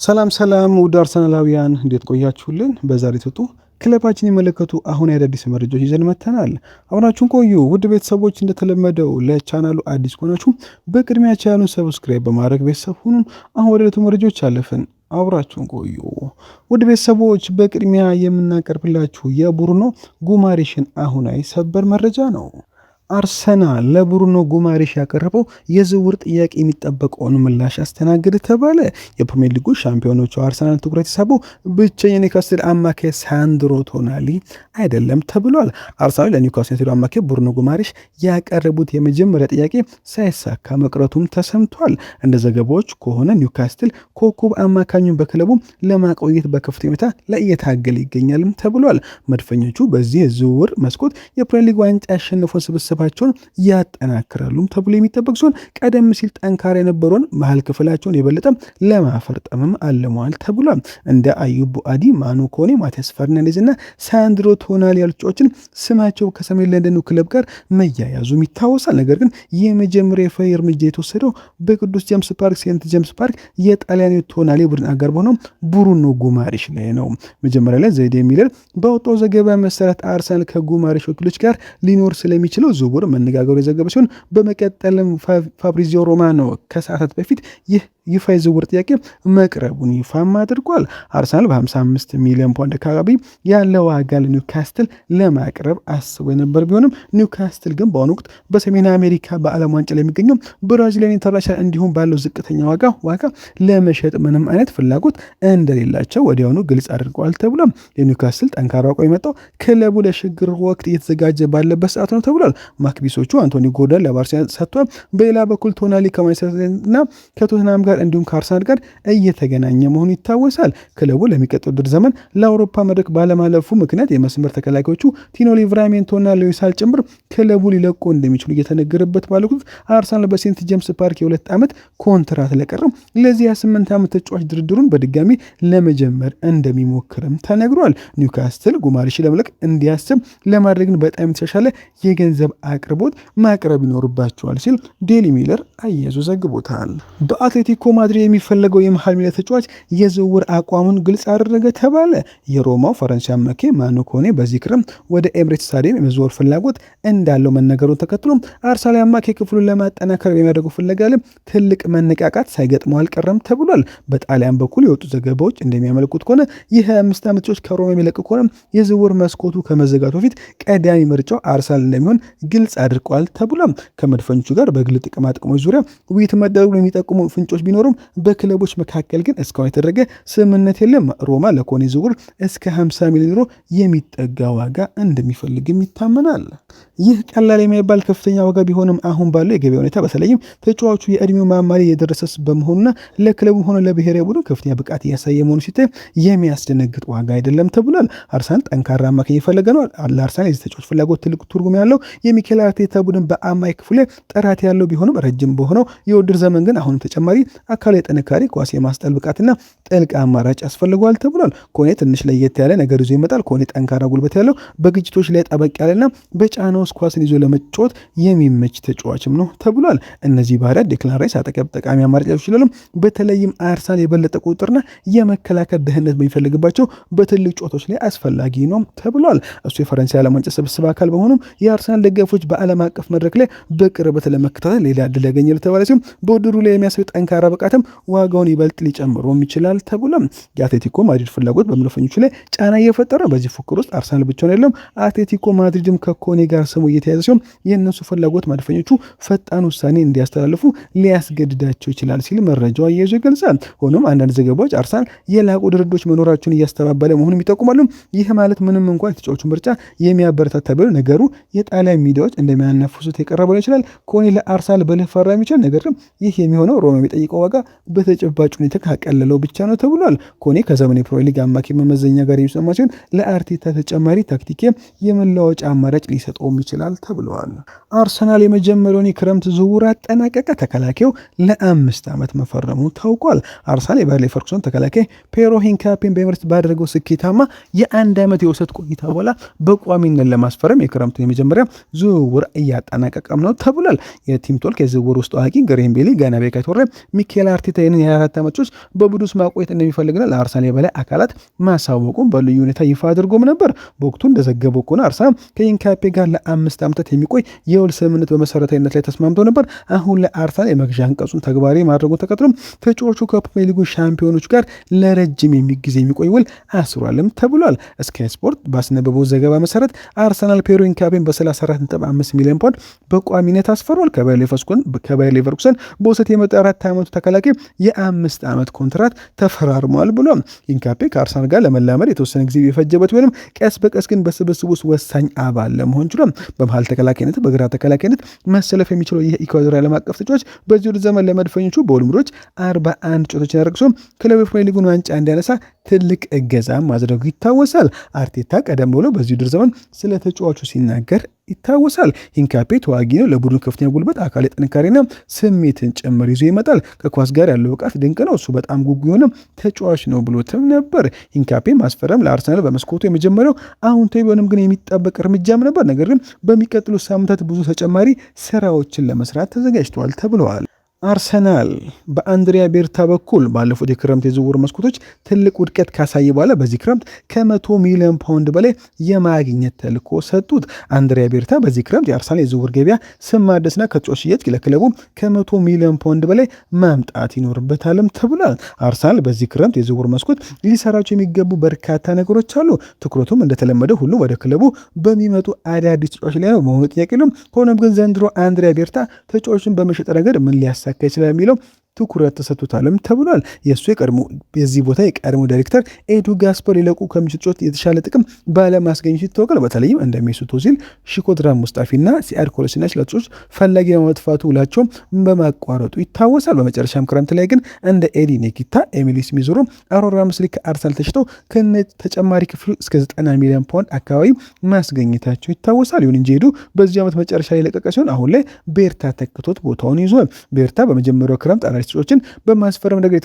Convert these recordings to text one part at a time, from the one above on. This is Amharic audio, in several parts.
ሰላም ሰላም ውድ አርሰናላውያን እንዴት ቆያችሁልን? በዛሬ ተጡ ክለባችን የመለከቱ አሁን አዳዲስ መረጃዎች ይዘን መጥተናል። አብራችሁን ቆዩ። ውድ ቤተሰቦች እንደተለመደው ለቻናሉ አዲስ ከሆናችሁ በቅድሚያ ቻናሉን ሰብስክራይብ በማድረግ ቤተሰብ ሁኑን። አሁን ወደ ዕለቱ መረጃዎች አለፍን። አብራችሁን ቆዩ። ውድ ቤተሰቦች በቅድሚያ የምናቀርብላችሁ የብሩኖ ጉማሬሽን አሁናዊ ሰበር መረጃ ነው። አርሰናል ለብሩኖ ጉማሬሽ ያቀረበው የዝውውር ጥያቄ የሚጠበቀውን ምላሽ አስተናገደ ተባለ። የፕሪሚየር ሊጉ ሻምፒዮኖቹ አርሰናል ትኩረት የሳበው ብቸኛ ኒውካስል አማካይ ሳንድሮ ቶናሊ አይደለም ተብሏል። አርሰናል ለኒውካስል ዩናይትድ አማካይ ብሩኖ ጉማሬሽ ያቀረቡት የመጀመሪያ ጥያቄ ሳይሳካ መቅረቱም ተሰምቷል። እንደ ዘገባዎች ከሆነ ኒውካስል ኮከብ አማካኙን በክለቡ ለማቆየት በከፍተኛ ሁኔታ ላይ እየታገለ ይገኛልም ተብሏል። መድፈኞቹ በዚህ የዝውውር መስኮት የፕሪሚየር ሊግ ዋንጫ ያሸነፈው ስብስባቸውን ያጠናክራሉም ተብሎ የሚጠበቅ ሲሆን ቀደም ሲል ጠንካራ የነበረውን መሀል ክፍላቸውን የበለጠ ለማፈርጠምም አልመዋል ተብሏል። እንደ አዩብ ቡአዲ፣ ማኑ ኮኔ፣ ማቲያስ ፈርናንዴዝ እና ሳንድሮ ቶናሊ ያሉ ተጫዋቾችን ስማቸው ከሰሜን ለንደኑ ክለብ ጋር መያያዙም ይታወሳል። ነገር ግን የመጀመሪያ የፋይ እርምጃ የተወሰደው በቅዱስ ጄምስ ፓርክ ሴንት ጄምስ ፓርክ የጣሊያኑ ቶናሊ ቡድን አጋር በሆነው ብሩኖ ጉማሬሽ ላይ ነው። መጀመሪያ ላይ ዘይዴ ሚለር ባወጣው ዘገባ መሰረት አርሰናል ከጉማሬሽ ወኪሎች ጋር ሊኖር ስለሚችለው ዝውውር መነጋገሩ የዘገበ ሲሆን በመቀጠልም ፋብሪዚዮ ሮማኖ ከሰዓታት በፊት ይህ ይፋ የዝውውር ጥያቄ መቅረቡን ይፋም አድርጓል። አርሰናል በ55 ሚሊዮን ፓውንድ አካባቢ ያለ ዋጋ ለኒውካስትል ለማቅረብ አስቦ የነበር ቢሆንም ኒውካስትል ግን በአሁኑ ወቅት በሰሜን አሜሪካ በዓለም ዋንጫ ላይ የሚገኘው ብራዚሊያን ኢንተርናሽናል እንዲሁም ባለው ዝቅተኛ ዋጋ ለመሸጥ ምንም አይነት ፍላጎት እንደሌላቸው ወዲያውኑ ግልጽ አድርገዋል ተብሏል። የኒውካስትል ጠንካራ አቋም የመጣው ክለቡ ለሽግግር ወቅት እየተዘጋጀ ባለበት ሰዓት ነው ተብሏል። ማክቢሶቹ አንቶኒ ጎርደን ለባርሴሎና ሰጥቷል። በሌላ በኩል ቶናሊ ከማንቸስተርና ከቶትናም ጋር እንዲሁም ከአርሰናል ጋር እየተገናኘ መሆኑ ይታወሳል። ክለቡ ለሚቀጥለው ውድድር ዘመን ለአውሮፓ መድረክ ባለማለፉ ምክንያት የመስመር ተከላካዮቹ ቲኖ ሊቭራሜንቶና ሉዊሳል ጭምር ክለቡ ሊለቁ እንደሚችሉ እየተነገረበት ባለው አርሰናል በሴንት ጄምስ ፓርክ የ2 ዓመት ኮንትራት ለቀረው ለዚህ 8 ዓመት ተጫዋች ድርድሩን በድጋሚ ለመጀመር እንደሚሞክርም ተነግሯል። ኒውካስትል ጉማሬሽ ለመለቅ እንዲያስብ ለማድረግ በጣም የተሻሻለ የገንዘብ አቅርቦት ማቅረብ ይኖርባቸዋል ሲል ዴሊ ሚለር አያይዞ ዘግቦታል። በአትሌቲኮ ማድሪድ የሚፈለገው የመሃል ሜዳ ተጫዋች የዝውውር አቋሙን ግልጽ አደረገ ተባለ። የሮማው ፈረንሳይ አማካይ ማኑ ኮኔ በዚህ ክረምት ወደ ኤምሬትስ ስታዲየም የመዘወር ፍላጎት እንዳለው መነገሩን ተከትሎ አርሰናል አማካይ ክፍሉን ለማጠናከር የሚያደርገው ፍለጋ ላይ ትልቅ መነቃቃት ሳይገጥመው አልቀረም ተብሏል። በጣሊያን በኩል የወጡ ዘገባዎች እንደሚያመለክቱት ከሆነ የ25 ዓመት ተጫዋች ከሮማ የሚለቅ ከሆነ የዝውውር መስኮቱ ከመዘጋቱ በፊት ቀዳሚ ምርጫው አርሰናል እንደሚሆን ግልጽ አድርጓል ተብሏል። ከመድፈኞቹ ጋር በግል ጥቅማ ጥቅሞች ዙሪያ ውይይት መደረጉን የሚጠቁሙ ፍንጮች ቢኖሩም በክለቦች መካከል ግን እስካሁን የተደረገ ስምምነት የለም። ሮማ ለኮኔ ዝውውር እስከ 50 ሚሊዮን ዩሮ የሚጠጋ ዋጋ እንደሚፈልግም ይታመናል። ይህ ቀላል የማይባል ከፍተኛ ዋጋ ቢሆንም አሁን ባለው የገበያ ሁኔታ በተለይም ተጫዋቹ የእድሜው ማማሪ የደረሰ በመሆኑና ለክለቡ ሆነ ለብሔራዊ ቡድን ከፍተኛ ብቃት እያሳየ መሆኑ ሲታይ የሚያስደነግጥ ዋጋ አይደለም ተብሏል። አርሰናል ጠንካራ አማካኝ እየፈለገ ነው። ለአርሰናል የዚህ ተጫዋች ፍላጎት ትልቅ ትርጉም ያለው የሚኬል አርቴታ ቡድን በአማካይ ክፍሉ ላይ ጥራት ያለው ቢሆንም ረጅም በሆነው የውድድር ዘመን ግን አሁንም ተጨማሪ አካላዊ ጥንካሬ፣ ኳስ የማስጠል ብቃትና ጥልቅ አማራጭ ያስፈልገዋል ተብሏል። ኮኔ ትንሽ ለየት ያለ ነገር ይዞ ይመጣል። ኮኔ ጠንካራ ጉልበት ያለው በግጭቶች ላይ ጠበቅ ያለና በጫና ውስጥ ኳስን ይዞ ለመጫወት የሚመች ተጫዋችም ነው ተብሏል። እነዚህ ባህሪያት ዴክላን ራይስ አጠገብ ጠቃሚ አማራጭ ይችላሉ። በተለይም አርሰናል የበለጠ ቁጥርና የመከላከል ደህንነት በሚፈልግባቸው በትልቅ ጨዋታዎች ላይ አስፈላጊ ነው ተብሏል። እሱ የፈረንሳይ ዓለም ዋንጫ ስብስብ አካል በመሆኑም የአርሰናል ደጋፊዎች በዓለም አቀፍ መድረክ ላይ በቅርበት ለመከታተል ሌላ ዕድል ያገኛሉ ተባለ ሲሆን በውድድሩ ላይ የሚያሳዩ ጠንካራ ብቃትም ዋጋውን ይበልጥ ሊጨምሮም ይችላል ተብሏል። የአትሌቲኮ ማድሪድ ፍላጎት በመድፈኞቹ ላይ ጫና እየፈጠረ በዚህ ፉክክር ውስጥ አርሰናል ብቻውን የለም። አትሌቲኮ ማድሪድም ከኮኔ ጋር ስሙ እየተያዘ ሲሆን የእነሱ ፍላጎት መድፈኞቹ ፈጣን ውሳኔ እንዲያስተላልፉ ሊያስገድዳቸው ይችላል ሲል መረጃው አያይዞ ይገልጻል። ሆኖም አንዳንድ ዘገባዎች አርሰናል የላቁ ድርድሮች መኖራቸውን እያስተባበለ መሆኑን ይጠቁማሉ። ይህ ማለት ምንም እንኳን የተጫዋቹ ምርጫ የሚያበረታታ ቢሆን ነገሩ የጣሊያን ሚዲያዎች እንደሚያናፍሱት የቀረበ ይችላል። ኮኔ ለአርሰናል በልፈራ የሚችል ነገር ግን ይህ የሚሆነው ሮማ የሚጠይቀው ዋጋ በተጨባጭ ሁኔታ ካቀለለው ብቻ ነው ተብሏል። ኮኔ ከዘመን የፕሪሚየር ሊግ አማካይ መመዘኛ ጋር የሚሰማ ሲሆን ለአርቴታ ተጨማሪ ታክቲክ የመለዋወጫ አማራጭ ሊሰጠውም ይችላል ተብለዋል። አርሰናል የመጀመሪያውን የክረምት ዝውውር አጠናቀቀ። ተከላካዩ ለ5 ዓመት መፈረሙ ታውቋል። አርሰናል የባየር ሌቨርኩሰን ተከላካይ ፔሮ ሂንካፒን በኤምሬትስ ባደረገው ስኬታማ የ1 ዓመት የውሰት ቆይታ በኋላ በቋሚነት ለማስፈረም የክረምቱን የመጀመሪያ ዝውውር እያጠናቀቀም ነው ተብሏል። የቲም ቶልክ የዝውውር ውስጥ አዋቂ ግሬም ቤሊ ገና በየካቲት ወር ሚኬል አርቴታ ይህንን የ24 ዓመቶች በቡድን ማቆየት እንደሚፈልግና ለአርሰናል የበላይ አካላት ማሳወቁን በልዩ ሁኔታ ይፋ አድርጎም ነበር። በወቅቱ እንደዘገበው ከሆነ አርሰናል ከኢንካፔ ጋር ለ5 ዓመታት የሚቆይ የውል ስምምነት በመሰረታዊነት ላይ ተስማምቶ ነበር። አሁን ለአርሰናል የመግዣ አንቀጹን ተግባራዊ ማድረጉን ተከትሎም ተጫዋቹ ከፕሪሚየር ሊጉ ሻምፒዮኖች ጋር ለረጅም ጊዜ የሚቆይ ውል አስሯልም ተብሏል። ስካይ ስፖርት ባስነበበው ዘገባ መሰረት አርሰናል ፔሮ ኢንካፔን በ34.5 ሚሊዮን ፓውንድ በቋሚነት አስፈሯል። ከባየር ሌቨርኩሰን በውሰት የመጣ 4 ዓመቱ ተከላካይ የ5 ዓመት ኮንትራት ተፈራርሟል ብሏል። ኢንካፔ ከአርሰናል ጋር ለመላመድ የተወሰነ ጊዜ የፈጀበት ቢሆንም ቀስ በቀስ ግን በስብስብ ውስጥ ወሳኝ አባል ለመሆን ችሏል። በመሃል ተከላካይነት፣ በግራ ተከላካይነት መሰለፍ የሚችለው ይህ ኢኳዶር ዓለም አቀፍ ተጫዋች በዚህ ውድድር ዘመን ለመድፈኞቹ በሁሉም 41 ጨዋታዎችን ያደረገ ሲሆን ክለቡ የፕሪሚየር ሊጉን ዋንጫ እንዲያነሳ ትልቅ እገዛ ማድረጉ ይታወሳል። አርቴታ ቀደም ብሎ በዚህ ውድድር ዘመን ስለ ተጫዋቹ ሲናገር ይታወሳል። ኢንካፔ ተዋጊ ነው። ለቡድኑ ከፍተኛ ጉልበት፣ አካል ጥንካሬና ስሜትን ጭምር ይዞ ይመጣል። ከኳስ ጋር ያለው ብቃት ድንቅ ነው። እሱ በጣም ጉጉ የሆነ ተጫዋች ነው ብሎትም ነበር። ኢንካፔ ማስፈረም ለአርሰናል በመስኮቱ የመጀመሪያው አዎንታዊ ቢሆንም ግን የሚጠበቅ እርምጃም ነበር። ነገር ግን በሚቀጥሉት ሳምንታት ብዙ ተጨማሪ ስራዎችን ለመስራት ተዘጋጅተዋል ተብለዋል። አርሰናል በአንድሪያ ቤርታ በኩል ባለፉት የክረምት የዝውውር መስኮቶች ትልቅ ውድቀት ካሳየ በኋላ በዚህ ክረምት ከ100 ሚሊዮን ፓውንድ በላይ የማግኘት ተልዕኮ ሰጡት። አንድሪያ ቤርታ በዚህ ክረምት የአርሰናል የዝውውር ገበያ ስም ማደስና ከተጫዋች ሽያጭ ለክለቡ ከ100 ሚሊዮን ፓውንድ በላይ ማምጣት ይኖርበታልም ተብሏል። አርሰናል በዚህ ክረምት የዝውውር መስኮት ሊሰራቸው የሚገቡ በርካታ ነገሮች አሉ። ትኩረቱም እንደተለመደ ሁሉ ወደ ክለቡ በሚመጡ አዳዲስ ተጫዋች ላይ ነው መሆኑ ጥያቄ የለውም። ሆኖም ግን ዘንድሮ አንድሪያ ቤርታ ተጫዋቹን በመሸጥ ረገድ ምን ሊያሳካ ይችላል የሚለው ትኩረት ተሰጥቶታልም ተብሏል። የእሱ የዚህ ቦታ የቀድሞ ዳይሬክተር ኤዱ ጋስፐር ሊለቁ ከሚችሉ ተጫዋቾች የተሻለ ጥቅም ባለማስገኘቱ ይታወቃል። በተለይም እንደ ሜሱት ኦዚል፣ ሺኮድራም ሙስጣፊና ሲያድ ኮለሲናች ለተጫዋቾች ፈላጊ በመጥፋቱ ውላቸውም በማቋረጡ ይታወሳል። በመጨረሻም ክረምት ላይ ግን እንደ ኤዲ ኔኪታ፣ ኤሚሊ ስሚዝ ሮው፣ አሮን ራምስሊ ከአርሰናል ተሽጠው ከነ ተጨማሪ ክፍሉ እስከ 90 ሚሊዮን ፓውንድ አካባቢ ማስገኘታቸው ይታወሳል። ይሁን እንጂ ኤዱ በዚህ ዓመት መጨረሻ ላይ ለቀቀ ሲሆን አሁን ላይ ቤርታ ተክቶት ቦታውን ይዟል። ቤርታ በመጀመሪያው ክረምት ተጫዋቾችን በማስፈረም ነገር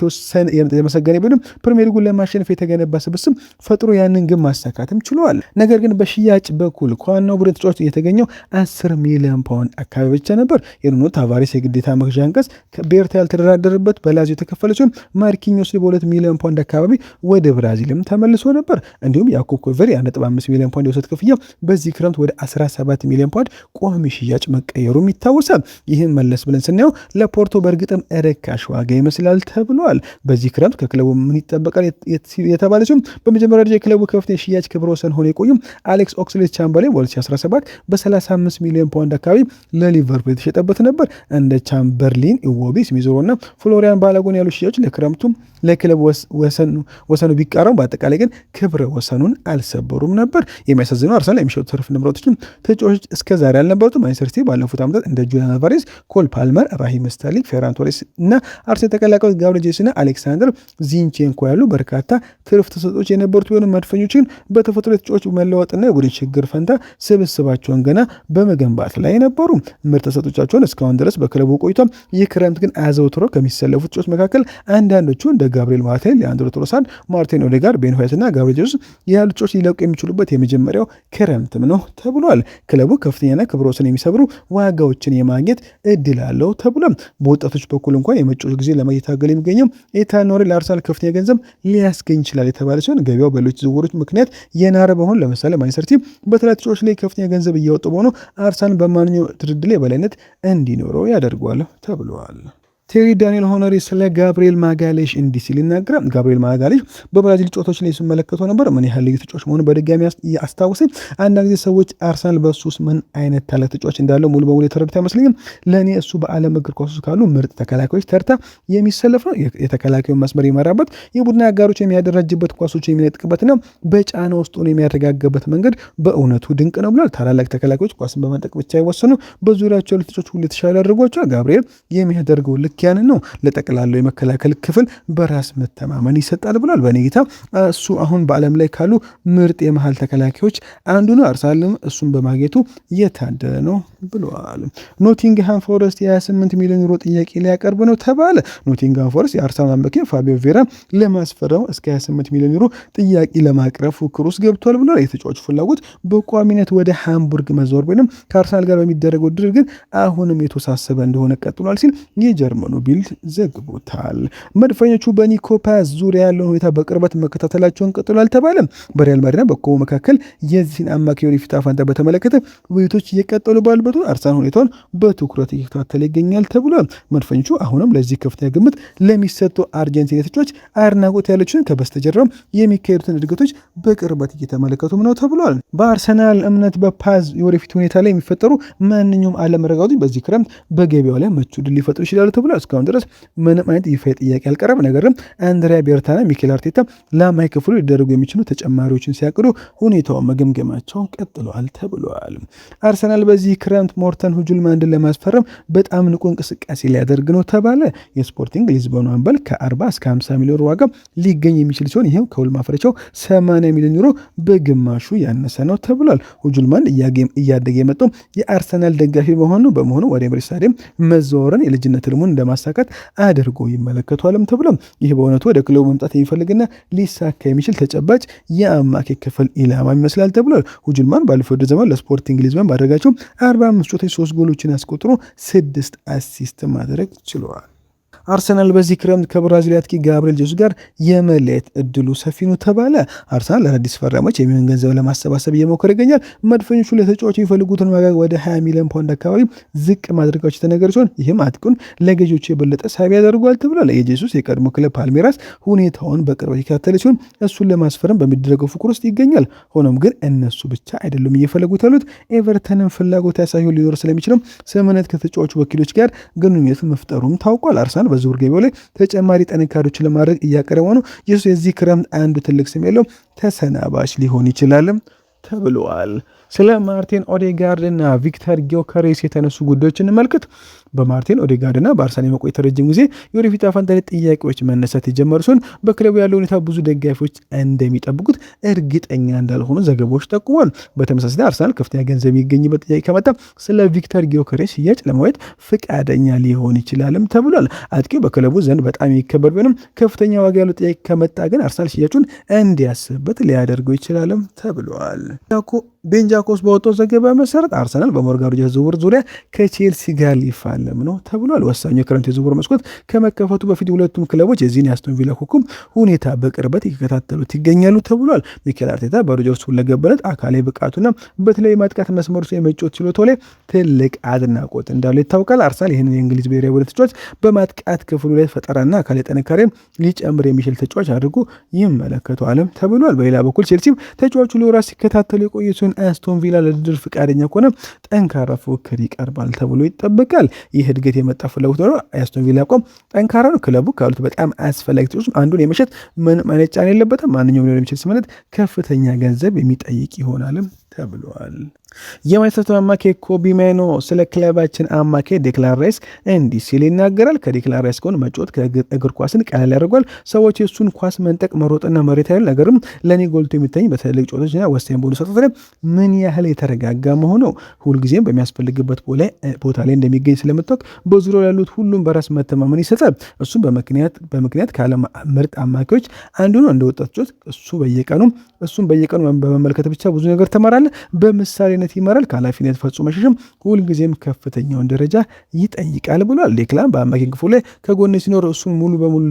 የተመሰገነ ቢሆንም ፕሪሚየር ሊጉን ለማሸነፍ የተገነባ ስብስብ ፈጥሮ ያንን ግን ማሳካትም ችለዋል። ነገር ግን በሽያጭ በኩል ከዋናው ቡድን ተጫዋች የተገኘው 10 ሚሊዮን ፓውንድ አካባቢ ብቻ ነበር። የኑኖ ታቫሬስ የግዴታ መግዣ አንቀጽ ቤርታ ያልተደራደረበት በላዚዮ የተከፈለ ሲሆን ማርኪኞስ በ2 ሚሊዮን ፓውንድ አካባቢ ወደ ብራዚልም ተመልሶ ነበር። እንዲሁም ያዕቆብ ኮቨር 1.5 ሚሊዮን ፓውንድ የውሰት ክፍያ በዚህ ክረምት ወደ 17 ሚሊዮን ፓውንድ ቋሚ ሽያጭ መቀየሩም ይታወሳል። ይህን መለስ ብለን ስናየው ለፖርቶ በእርግጥም ረካሽ ዋጋ ይመስላል ተብሏል። በዚህ ክረምት ከክለቡ ምን ይጠበቃል የተባለ ሲሆን በመጀመሪያ ደረጃ የክለቡ ከፍተኛ ሽያጭ ክብረ ወሰን ሆኖ የቆዩም አሌክስ ኦክስሌድ-ቻምበርሌን በ2017 በ35 ሚሊዮን ፓውንድ አካባቢ ለሊቨርፑል የተሸጠበት ነበር። እንደ ቻምበርሊን፣ ኢዎቢ፣ ስሚዝሮ እና ፍሎሪያን ባላጎን ያሉ ሽያጮች ለክረምቱ ለክለቡ ወሰኑ ቢቃረሙ በአጠቃላይ ግን ክብረ ወሰኑን አልሰበሩም ነበር። የሚያሳዝነው አርሰናል የሚሸጡ ትርፍ ንብረቶችን ተጫዋቾች እስከዛሬ አልነበሩትም። ማንቸስተር ሲቲ ባለፉት ዓመታት እንደ ጁሊያን አልቫሬዝ፣ ኮል ፓልመር፣ ራሂም ስተርሊንግ፣ ፌራን ቶሬስ እና አርሰናል ተቀላቃዮች ጋብሪኤል ጄሱስና አሌክሳንደር ዚንቼንኮ ያሉ በርካታ ትርፍ ተሰጦች የነበሩት ቢሆንም መድፈኞችን በተፈጥሮ ተጫዋች መለወጥና የቡድን ችግር ፈንታ ስብስባቸውን ገና በመገንባት ላይ ነበሩ። ምርጥ ተሰጦቻቸውን እስካሁን ድረስ በክለቡ ቆይቷል። ይህ ክረምት ግን አዘውትሮ ከሚሰለፉ ተጫዋቾች መካከል አንዳንዶቹ እንደ ጋብሪኤል ማርቲኔሊ፣ ሊያንድሮ ትሮሳርድ፣ ማርቲን ኦዴጋርድ፣ ቤን ዋይት እና ጋብሪኤል ጄሱስ ያሉ ተጫዋቾች ሊለቁ የሚችሉበት የመጀመሪያው ክረምትም ነው ተብሏል። ክለቡ ከፍተኛና ክብረ ወሰን የሚሰብሩ ዋጋዎችን የማግኘት እድል አለው ተብሏል። በወጣቶች በኩል እንኳን የመጪው ጊዜ ለማየታገል የሚገኘው ኤታን ኖሪ ለአርሰናል ከፍተኛ ገንዘብ ሊያስገኝ ይችላል የተባለ ሲሆን ገበያው በሌሎች ዝውውሮች ምክንያት የናረ በሆኑ ለምሳሌ ማንቸስተር ሲቲ በተለያዩ ተጫዋቾች ላይ ከፍተኛ ገንዘብ እያወጡ በሆኑ አርሰናል በማንኛው ድርድር ላይ የበላይነት እንዲኖረው ያደርገዋል ተብሏል። ቴሪ ዳንኤል ሆነሪ ስለ ጋብሪኤል ማጋሌሽ እንዲህ ሲል ይናገራል። ጋብሪኤል ማጋሌሽ በብራዚል ጨዋታዎች ላይ ሲመለከተው ነበር። ምን ያህል ልዩ ተጫዋች መሆኑን በድጋሚ አስታውሰኝ። አንዳንድ ጊዜ ሰዎች አርሰናል በሱ ውስጥ ምን አይነት ታላቅ ተጫዋች እንዳለው ሙሉ በሙሉ የተረዱት አይመስለኝም። ለእኔ እሱ በዓለም እግር ኳስ ውስጥ ካሉ ምርጥ ተከላካዮች ተርታ የሚሰለፍ ነው። የተከላካዩን መስመር የመራበት፣ የቡድን አጋሮች የሚያደራጅበት፣ ኳሶች የሚነጥቅበትና በጫና ውስጥ ሆኖ የሚያረጋገበት መንገድ በእውነቱ ድንቅ ነው ብሏል። ታላላቅ ተከላካዮች ኳስን በመንጠቅ ብቻ አይወሰኑ፣ በዙሪያቸው ያሉ ተጫዋቾች ሁሉ የተሻለ አድርጓቸዋል። ጋብሪኤል የሚያደርገው ልክ ያንን ነው። ለጠቅላላው የመከላከል ክፍል በራስ መተማመን ይሰጣል ብሏል። በኔጌታ እሱ አሁን በዓለም ላይ ካሉ ምርጥ የመሃል ተከላካዮች አንዱ ነው። አርሰናልም እሱን በማግኘቱ የታደለ ነው ብለዋል። ኖቲንግሃም ፎረስት የ28 ሚሊዮን ዩሮ ጥያቄ ሊያቀርብ ነው ተባለ። ኖቲንግሃም ፎረስት የአርሰናል አምበል ፋቢዮ ቬራ ለማስፈረሙ እስከ 28 ሚሊዮን ዩሮ ጥያቄ ለማቅረብ ፉክክር ውስጥ ገብቷል ብሏል። የተጫዋቹ ፍላጎት በቋሚነት ወደ ሃምቡርግ መዞር ወይም ከአርሰናል ጋር በሚደረገው ድርድር ግን አሁንም የተወሳሰበ እንደሆነ ቀጥሏል ሲል የጀርመኑ ጀርመኑ ቢልድ ዘግቦታል። መድፈኞቹ በኒኮ ፓዝ ዙሪያ ያለውን ሁኔታ በቅርበት መከታተላቸውን ቀጥሏል ተባለ። በሪያል ማድሪድና በኮሞ መካከል የዚህን አማካይ ወደፊት ፋንታ በተመለከተ ውይይቶች እየቀጠሉ ባሉበት አርሰናል ሁኔታውን በትኩረት እየተከታተለ ይገኛል ተብሏል። መድፈኞቹ አሁንም ለዚህ ከፍተኛ ግምት ለሚሰጡ አርጀንቲና ተጫዋች አድናቆት ያለችን ከበስተጀርባም የሚካሄዱትን እድገቶች በቅርበት እየተመለከቱም ነው ተብሏል። በአርሰናል እምነት በፓዝ የወደፊት ሁኔታ ላይ የሚፈጠሩ ማንኛውም አለመረጋጋቶች በዚህ ክረምት በገበያው ላይ ምቹ ዕድል ሊፈጥሩ ይችላሉ ተብሏል። እስካሁን ድረስ ምንም አይነት ይፋ ጥያቄ አልቀረበ። ነገር ግን አንድሪያ ቤርታና ሚኬል አርቴታ ለማይከፍሉ ሊደረጉ የሚችሉ ተጨማሪዎችን ሲያቅዱ ሁኔታውን መገምገማቸው ቀጥለዋል ተብሏል። አርሰናል በዚህ ክረምት ሞርተን ሁጁልማንድን ለማስፈረም በጣም ንቁ እንቅስቃሴ ሊያደርግ ነው ተባለ። የስፖርቲንግ ሊዝበኑ አምበል ከ40 እስከ 50 ሚሊዮን ዋጋ ሊገኝ የሚችል ሲሆን ይህም ከውል ማፍረቻው 80 ሚሊዮን ዩሮ በግማሹ ያነሰ ነው ተብሏል። ሁጁልማንድ እያደገ የመጣው የአርሰናል ደጋፊ በመሆኑ ወደ ኤምሬትስ ስታዲየም መዘዋወርን የልጅነት ህልሙን እንደማሳካት አድርጎ ይመለከቷልም ተብሏል። ይህ በእውነቱ ወደ ክለቡ መምጣት የሚፈልግና ሊሳካ የሚችል ተጨባጭ የአማካይ ክፍል ኢላማ ይመስላል ተብሏል። ሁጁልማንድ ባለፈው ዘመን ለስፖርቲንግ ሊዝበን ባደረጋቸው 45 ጨዋታዎች 3 ጎሎችን አስቆጥሮ 6 አሲስት ማድረግ ችሏል። አርሰናል በዚህ ክረምት ከብራዚል አጥቂ ጋብሪኤል ጄሱስ ጋር የመለየት እድሉ ሰፊ ነው ተባለ። አርሰናል ለአዳዲስ ፈራሚዎች የሚሆን ገንዘብ ለማሰባሰብ እየሞከረ ይገኛል። መድፈኞቹ ለተጫዋቹ የሚፈልጉትን ዋጋ ወደ 20 ሚሊዮን ፓውንድ አካባቢ ዝቅ ማድረጋቸው የተነገረ ሲሆን ይህም አጥቂውን ለገዢዎቹ የበለጠ ሳቢ ያደርጓል ተብሏል። የጄሱስ የቀድሞ ክለብ ፓልሜራስ ሁኔታውን በቅርበት የተከታተለ ሲሆን እሱን ለማስፈረም በሚደረገው ፉክር ውስጥ ይገኛል። ሆኖም ግን እነሱ ብቻ አይደሉም እየፈለጉት ያሉት። ኤቨርተንን ፍላጎት ያሳዩ ሊኖር ስለሚችልም ስምምነት ከተጫዋቹ ወኪሎች ጋር ግንኙነት መፍጠሩም ታውቋል። አርሰናል በዝውውር ገበያው ላይ ተጨማሪ ጥንካሬዎችን ለማድረግ እያቀረበ ነው። ኢየሱስ የዚህ ክረምት አንዱ ትልቅ ስም ያለው ተሰናባች ሊሆን ይችላልም ተብሏል። ስለ ማርቲን ኦዴጋርድ እና ቪክተር ጊዮከሬስ የተነሱ ጉዳዮች እንመልከት። በማርቲን ኦዴጋርድ እና በአርሰናል የመቆየት ረጅም ጊዜ የወደፊት ፋንታ ላይ ጥያቄዎች መነሳት የጀመሩ ሲሆን በክለቡ ያለው ሁኔታ ብዙ ደጋፊዎች እንደሚጠብቁት እርግጠኛ እንዳልሆኑ ዘገባዎች ጠቁሟል። በተመሳሳይ አርሰናል ከፍተኛ ገንዘብ የሚገኝበት ጥያቄ ከመጣ ስለ ቪክተር ጊዮከሬስ ሽያጭ ለማየት ፈቃደኛ ሊሆን ይችላልም ተብሏል። አጥቂው በክለቡ ዘንድ በጣም የሚከበር ቢሆንም ከፍተኛ ዋጋ ያለው ጥያቄ ከመጣ ግን አርሰናል ሽያጩን እንዲያስብበት ሊያደርገው ይችላልም ተብሏል። ቤን ጃኮብስ በወጣው ዘገባ መሰረት አርሰናል በሞርጋን ዝውውር ዙሪያ ከቼልሲ ጋር ሊፋለም ነው ተብሏል። ወሳኙ የክረምት የዝውውር መስኮት ከመከፈቱ በፊት ሁለቱም ክለቦች የዚህን የአስቶን ቪላ ኮከብ ሁኔታ በቅርበት እየተከታተሉት ይገኛሉ ተብሏል። ሚኬል አርቴታ በሮጀርስ ሁለገበለት አካላዊ ብቃቱና በተለይ ማጥቃት መስመሩ የመጫወት ችሎታው ላይ ትልቅ አድናቆት እንዳለው ይታወቃል። አርሰናል ይህንን የእንግሊዝ ብሔራዊ ቡድን ተጫዋች በማጥቃት ክፍሉ ላይ ፈጠራና አካላዊ ጥንካሬ ሊጨምር የሚችል ተጫዋች አድርጎ ይመለከተዋልም ተብሏል። በሌላ በኩል ቼልሲም ተጫዋቹ ለወራት ሲከታተሉ የቆየቱን አስቶን ቪላ ለድርድር ፍቃደኛ ከሆነ ጠንካራ ፉክክር ይቀርባል ተብሎ ይጠበቃል። ይህ እድገት የመጣ ፍላጎት ነው። የአስቶን ቪላ አቋም ጠንካራ ነው። ክለቡ ካሉት በጣም አስፈላጊ ተጫዋቾች አንዱን የመሸጥ ምንም አይነት ጫና የለበትም። ማንኛውም ሊሆን የሚችል ስምምነት ከፍተኛ ገንዘብ የሚጠይቅ ይሆናልም ተብሏል። የማንቸስተር አማካይ ኮቢ ማይኖ ስለ ክለባችን አማካይ ዴክላን ራይስ እንዲህ ሲል ይናገራል። ከዴክላን ራይስ ከሆነ መጫወት እግር ኳስን ቀላል ያደርጓል። ሰዎች የእሱን ኳስ መንጠቅ፣ መሮጥና መሬት ያለ ነገርም ለእኔ ጎልቶ የሚታኝ በትልቅ ጨዋታዎችና ወሳኝ በሆኑ ሰዓታት ላይ ምን ያህል የተረጋጋ መሆኑ ሁልጊዜም በሚያስፈልግበት ቦታ ላይ እንደሚገኝ ስለምታወቅ በዙሪያው ያሉት ሁሉም በራስ መተማመን ይሰጣል። እሱም በምክንያት ከዓለም ምርጥ አማካዮች አንዱ ነው። እንደ ወጣቶች እሱም በየቀኑ በመመልከት ብቻ ብዙ ነገር ተማራለ። በምሳሌነት ይመራል። ከኃላፊነት ፈጽሞ መሸሽም ሁልጊዜም ከፍተኛውን ደረጃ ይጠይቃል ብሏል። ዴክላን በአማካኝ ክፍሉ ላይ ከጎን ሲኖር እሱን ሙሉ በሙሉ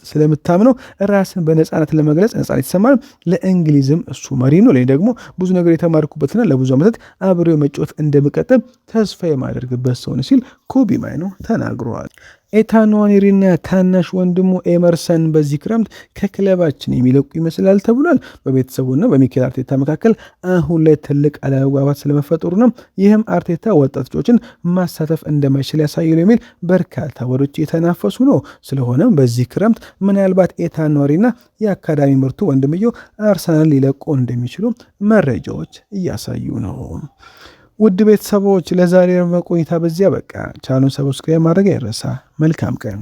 ስለምታምነው ራስን በነፃነት ለመግለጽ ነፃነት ይሰማል። ለእንግሊዝም እሱ መሪ ነው። ለእኔ ደግሞ ብዙ ነገር የተማርኩበትና ለብዙ ዓመታት አብሬው መጫወት እንደምቀጥል ተስፋ የማደርግበት ሰው ነው ሲል ኮቢ ማይኖ ተናግረዋል። ኤታን ንዋኔሪና ታናሽ ወንድሙ ኤመርሰን በዚህ ክረምት ከክለባችን የሚለቁ ይመስላል ተብሏል። በቤተሰቡና በሚኬል አርቴታ መካከል አሁን ላይ ትልቅ አለመግባባት ስለመፈጠሩ ነው። ይህም አርቴታ ወጣት ተጫዋቾችን ማሳተፍ እንደማይችል ያሳያል የሚል በርካታ ወሬዎች የተናፈሱ ነው። ስለሆነም በዚህ ክረምት ምናልባት ኤታን ንዋኔሪና የአካዳሚ ምርቱ ወንድምየው አርሰናል ሊለቁ እንደሚችሉ መረጃዎች እያሳዩ ነው። ውድ ቤተሰቦች ለዛሬ ቆይታ በዚያ በቃ። ቻናሉን ሰብስክራይብ ማድረግ አይረሳ። መልካም ቀን